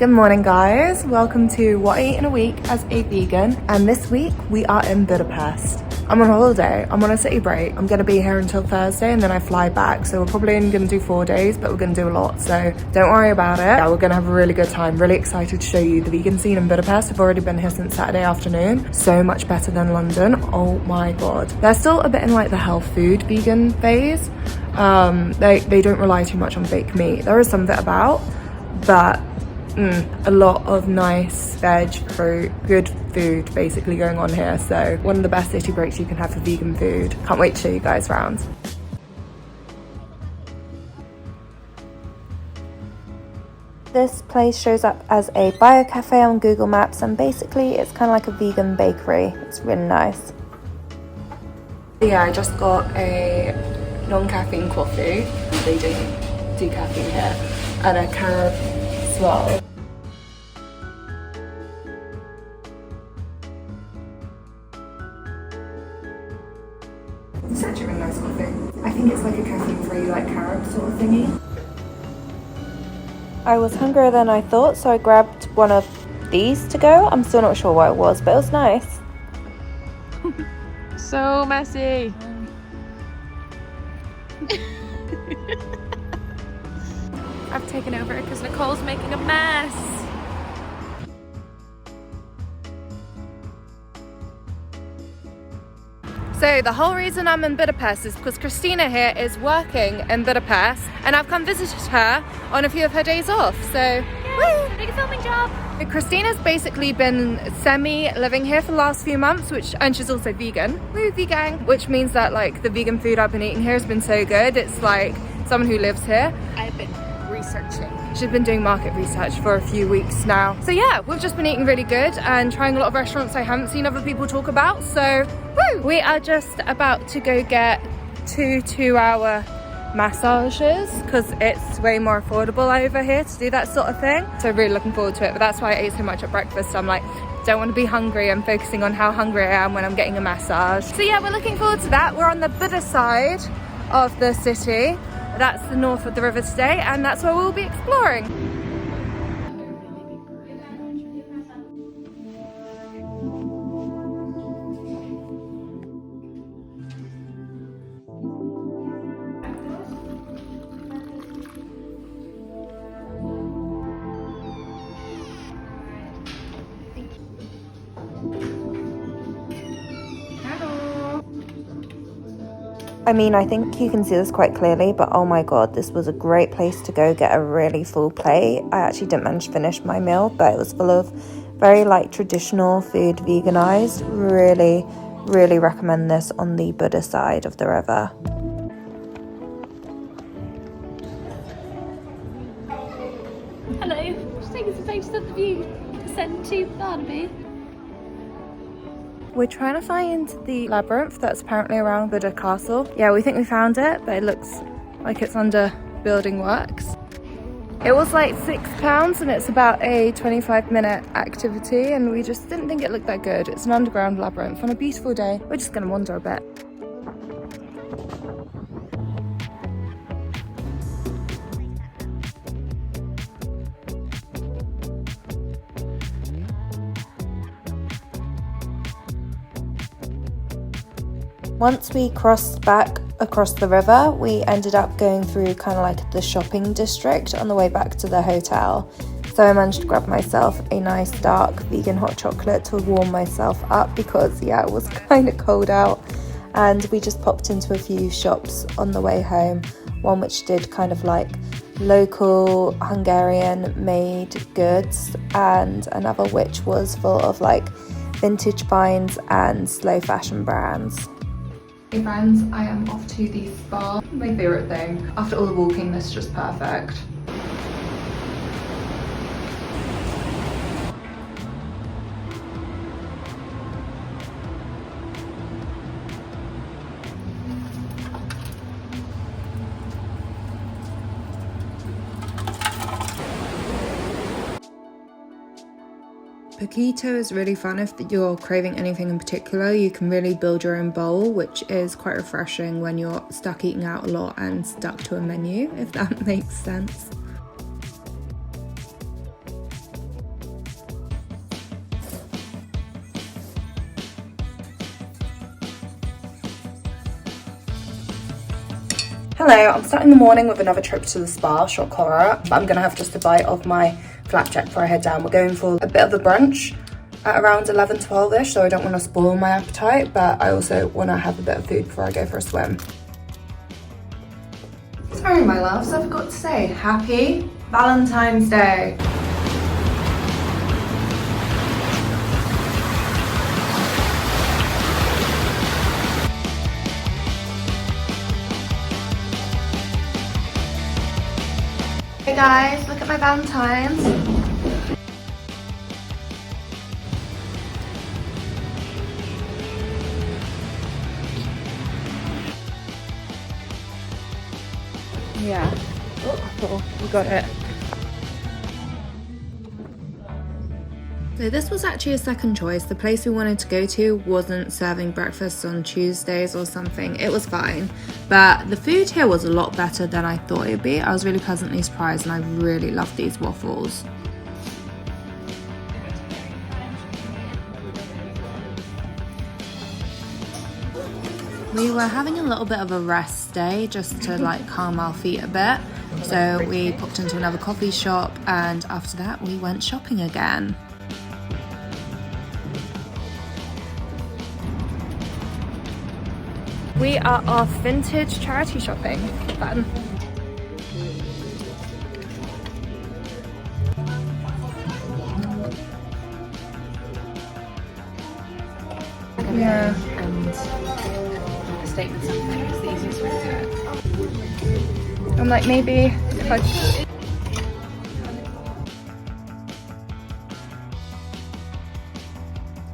Good morning guys, welcome to What I Eat in a Week as a vegan, and this week we are in Budapest. I'm on holiday, I'm on a city break. I'm gonna be here until Thursday and then I fly back, so we're probably only gonna do 4 days, but we're gonna do a lot, so don't worry about it. Yeah, we're gonna have a really good time. Really excited to show you the vegan scene in Budapest. I've already been here since Saturday afternoon. So much better than London, oh my god. They're still a bit in like the health food vegan phase. They don't rely too much on fake meat. There is some of it about, but a lot of nice veg, fruit, good food basically going on here. So one of the best city breaks you can have for vegan food. Can't wait to show you guys around. This place shows up as a bio cafe on Google Maps, and basically it's kind of like a vegan bakery. It's really nice. Yeah, I just got a non-caffeine coffee. They don't do caffeine here. And a carrot as well. It's actually a really nice coffee. I think it's like a caffeine-free, like carob sort of thingy. I was hungrier than I thought, so I grabbed one of these to go. I'm still not sure what it was, but it was nice. So messy. I've taken over because Nicole's making a mess. So the whole reason I'm in Budapest is because Christina here is working in Budapest, and I've come visited her on a few of her days off. So, woo! Big filming job. Christina's basically been semi-living here for the last few months, and she's also vegan. Woo, vegan! Which means that like the vegan food I've been eating here has been so good. It's like someone who lives here. I've been researching. She's been doing market research for a few weeks now. So yeah, we've just been eating really good and trying a lot of restaurants I haven't seen other people talk about. So woo! We are just about to go get two-hour massages because it's way more affordable over here to do that sort of thing. So really looking forward to it, but that's why I ate so much at breakfast. I'm like, don't want to be hungry. I'm focusing on how hungry I am when I'm getting a massage. So yeah, we're looking forward to that. We're on the Buda side of the city. That's the north of the river today, and that's where we'll be exploring. I mean, I think you can see this quite clearly, but oh my god, this was a great place to go get a really full plate. I actually didn't manage to finish my meal, but it was full of very like traditional food, veganized. Really, really recommend this on the Buda side of the river. Hello, just taking some photos of the view to send to Barnaby. We're trying to find the labyrinth that's apparently around Buda Castle. Yeah, we think we found it, but it looks like it's under building works. It was like £6 and it's about a 25-minute activity, and we just didn't think it looked that good. It's an underground labyrinth on a beautiful day. We're just gonna wander a bit. Once we crossed back across the river, we ended up going through kind of like the shopping district on the way back to the hotel. So I managed to grab myself a nice dark vegan hot chocolate to warm myself up because yeah, it was kind of cold out. And we just popped into a few shops on the way home, one which did kind of like local Hungarian made goods, and another which was full of like vintage finds and slow fashion brands. Hey friends, I am off to the spa. My favourite thing. After all the walking, this is just perfect. Paquito is really fun if you're craving anything in particular. You can really build your own bowl, which is quite refreshing when you're stuck eating out a lot and stuck to a menu, if that makes sense. Hello, I'm starting the morning with another trip to the spa, shot caller, but I'm gonna have just a bite of my flapjack before I head down. We're going for a bit of a brunch at around 11-12ish, so I don't want to spoil my appetite, but I also want to have a bit of food before I go for a swim. Sorry my loves, I forgot to say happy Valentine's Day. Hey guys, look at my Valentine's. Yeah. Oh, we got it. So this was actually a second choice. The place we wanted to go to wasn't serving breakfast on Tuesdays or something. It was fine, but the food here was a lot better than I thought it'd be. I was really pleasantly surprised and I really love these waffles. We were having a little bit of a rest day just to like calm our feet a bit. So we popped into another coffee shop and after that we went shopping again. We are off vintage charity shopping. Fun. Yeah. And statement something is the easiest way to do it. I'm like, maybe if I...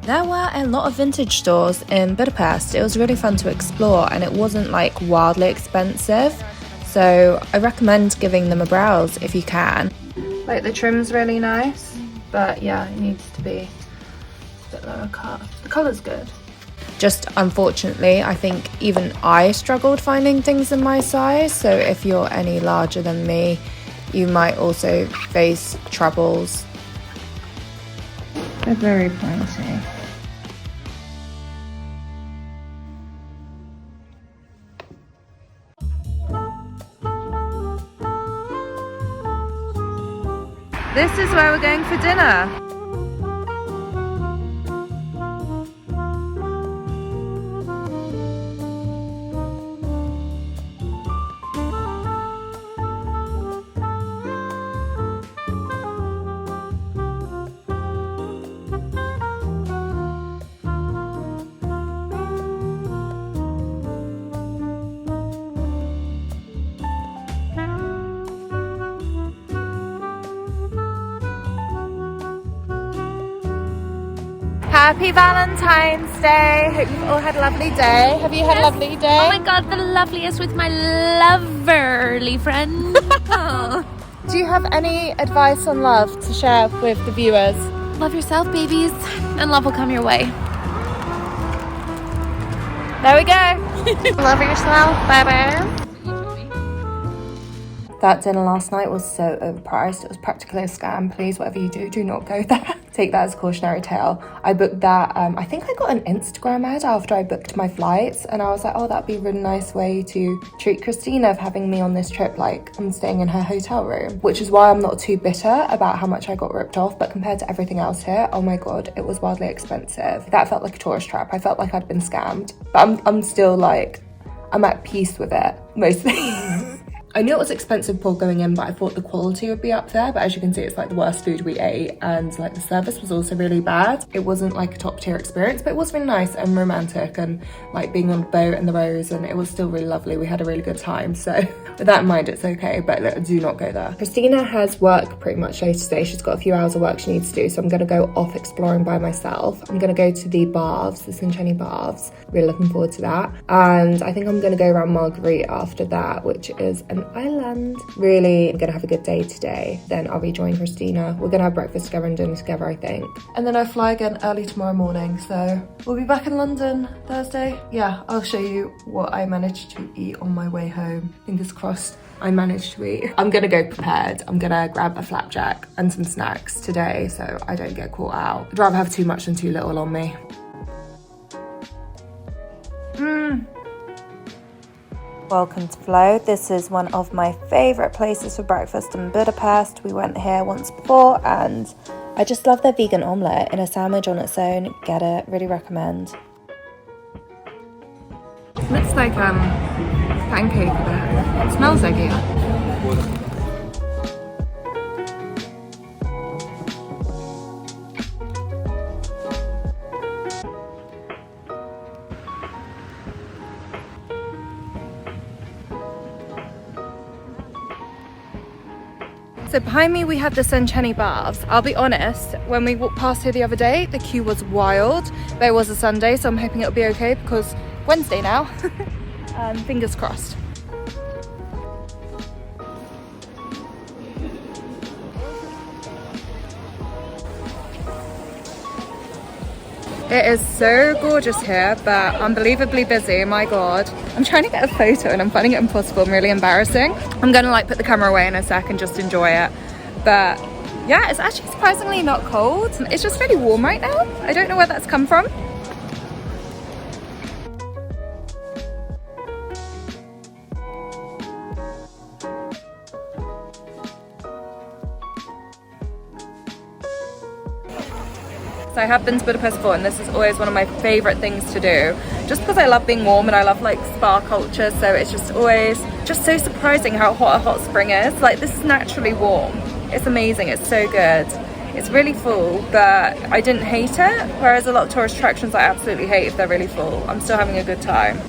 There were a lot of vintage stores in Budapest. It was really fun to explore and it wasn't like wildly expensive. So I recommend giving them a browse if you can. Like the trim's really nice, but yeah, it needs to be a bit lower cut. The colour's good. Just unfortunately, I think even I struggled finding things in my size. So if you're any larger than me, you might also face troubles. They're very pointy. This is where we're going for dinner. Happy Valentine's Day. Hope you've all had a lovely day. Have you had a lovely day? Oh my god, the loveliest with my loverly friend. Oh. Do you have any advice on love to share with the viewers? Love yourself, babies, and love will come your way. There we go. Love yourself. Bye-bye. That dinner last night was so overpriced. It was practically a scam. Please, whatever you do, do not go there. Take that as a cautionary tale. I booked that, I think I got an Instagram ad after I booked my flights and I was like, oh, that'd be a really nice way to treat Christina of having me on this trip. Like, I'm staying in her hotel room, which is why I'm not too bitter about how much I got ripped off. But compared to everything else here, oh my God, it was wildly expensive. That felt like a tourist trap. I felt like I'd been scammed. But I'm still like, I'm at peace with it, mostly. I knew it was expensive before going in, but I thought the quality would be up there. But as you can see, it's like the worst food we ate and like the service was also really bad. It wasn't like a top tier experience, but it was really nice and romantic and like being on the boat and the rose, and it was still really lovely. We had a really good time. So with that in mind, it's okay, but look, do not go there. Christina has work pretty much later today. She's got a few hours of work she needs to do. So I'm gonna go off exploring by myself. I'm gonna go to the baths, the Cincheni baths. Really looking forward to that. And I think I'm gonna go around Marguerite after that, which is an island. Really, I'm gonna have a good day today. Then I'll rejoin Christina. We're gonna have breakfast together and dinner together, I think. And then I fly again early tomorrow morning. So we'll be back in London Thursday. Yeah, I'll show you what I managed to eat on my way home. Fingers crossed I managed to eat. I'm gonna go prepared. I'm gonna grab a flapjack and some snacks today so I don't get caught out. I'd rather have too much than too little on me. Welcome to Flow. This is one of my favourite places for breakfast in Budapest. We went here once before and I just love their vegan omelette in a sandwich on its own. Get it, really recommend. Looks like pancake a bit. It smells like it. So behind me we have the Sunshiny Baths. I'll be honest, when we walked past here the other day, the queue was wild, but it was a Sunday, so I'm hoping it'll be okay because Wednesday now. Fingers crossed. It is so gorgeous here, but unbelievably busy. My god, I'm trying to get a photo and I'm finding it impossible and really embarrassing. I'm gonna like put the camera away in a sec and just enjoy it. But yeah, it's actually surprisingly not cold. It's just really warm right now. I don't know where that's come from. So I have been to Budapest before and this is always one of my favourite things to do, just because I love being warm and I love like spa culture, so it's just always just so surprising how hot a hot spring is. Like, this is naturally warm. It's amazing, it's so good. It's really full, but I didn't hate it, whereas a lot of tourist attractions I absolutely hate if they're really full. I'm still having a good time.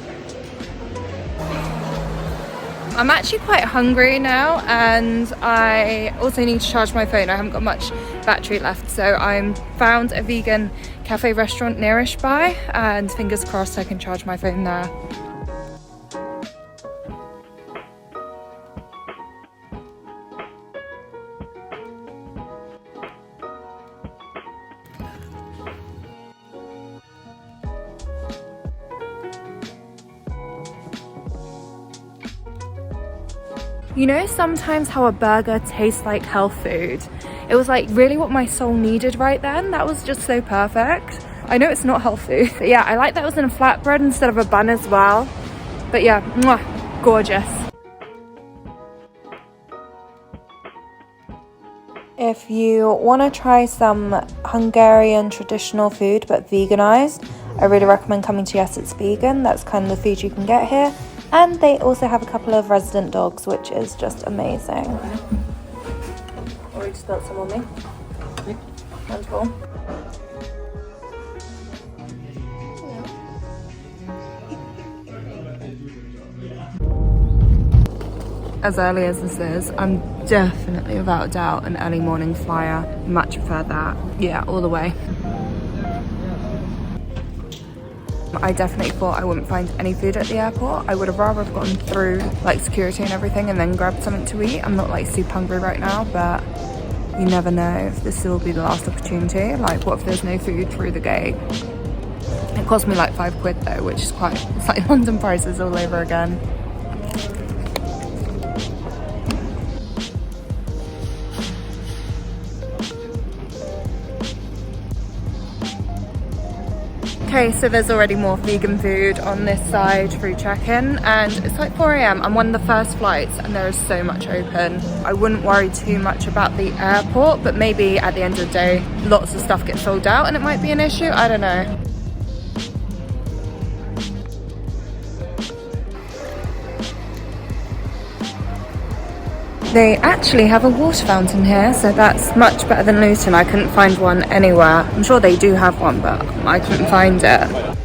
I'm actually quite hungry now and I also need to charge my phone. I haven't got much battery left, so I found a vegan cafe restaurant nearish by and fingers crossed I can charge my phone there. You know sometimes how a burger tastes like health food? It was like really what my soul needed right then. That was just so perfect. I know it's not health food, but yeah, I like that it was in a flatbread instead of a bun as well. But yeah, mwah, gorgeous. If you want to try some Hungarian traditional food but veganized, I really recommend coming to Yes It's Vegan. That's kind of the food you can get here. And they also have a couple of resident dogs, which is just amazing. Or you spilt some on me. Wonderful. As early as this is, I'm definitely without a doubt an early morning flyer. Much prefer that. Yeah, all the way. I definitely thought I wouldn't find any food at the airport. I would have rather have gone through like security and everything and then grabbed something to eat. I'm not like super hungry right now, but you never know if this will be the last opportunity. Like, what if there's no food through the gate? It cost me like £5 though, which is quite, it's like London prices all over again. Okay, so there's already more vegan food on this side through check-in and it's like 4 AM. I'm one of the first flights and there is so much open. I wouldn't worry too much about the airport, but maybe at the end of the day, lots of stuff gets sold out and it might be an issue, I don't know. They actually have a water fountain here, so that's much better than Luton. I couldn't find one anywhere. I'm sure they do have one, but I couldn't find it.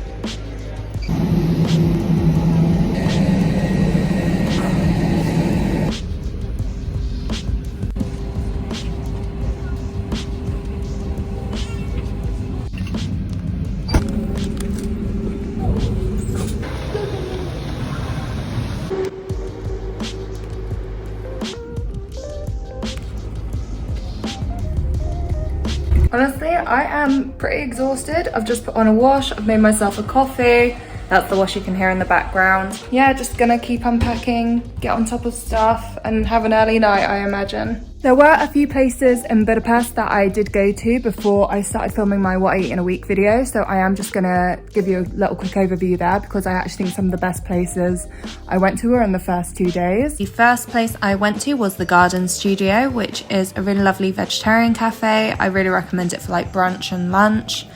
Honestly, I am pretty exhausted. I've just put on a wash, I've made myself a coffee. That's the wash you can hear in the background. Yeah, just gonna keep unpacking, get on top of stuff, and have an early night, I imagine. There were a few places in Budapest that I did go to before I started filming my what I eat in a week video, so I am just gonna give you a little quick overview there because I actually think some of the best places I went to were in the first 2 days. The first place I went to was the Garden Studio, which is a really lovely vegetarian cafe. I really recommend it for like brunch and lunch.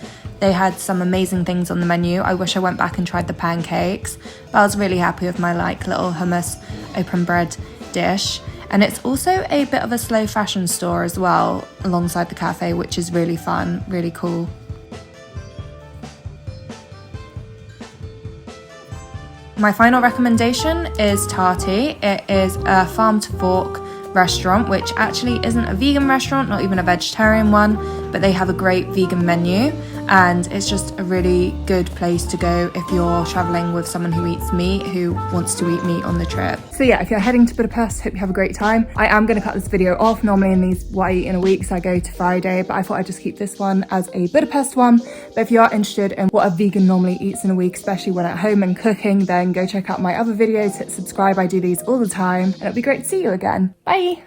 They had some amazing things on the menu. I wish I went back and tried the pancakes, but I was really happy with my like little hummus open bread dish. And it's also a bit of a slow fashion store as well alongside the cafe, which is really fun, really cool. My final recommendation is Tarty. It is a farm to fork restaurant, which actually isn't a vegan restaurant, not even a vegetarian one, but they have a great vegan menu. And it's just a really good place to go if you're traveling with someone who eats meat, who wants to eat meat on the trip. So yeah, if you're heading to Budapest, hope you have a great time. I am going to cut this video off. Normally in these what I eat in a week, so I go to Friday, but I thought I'd just keep this one as a Budapest one. But if you are interested in what a vegan normally eats in a week, especially when at home and cooking, then go check out my other videos, hit subscribe. I do these all the time, and it'll be great to see you again. Bye!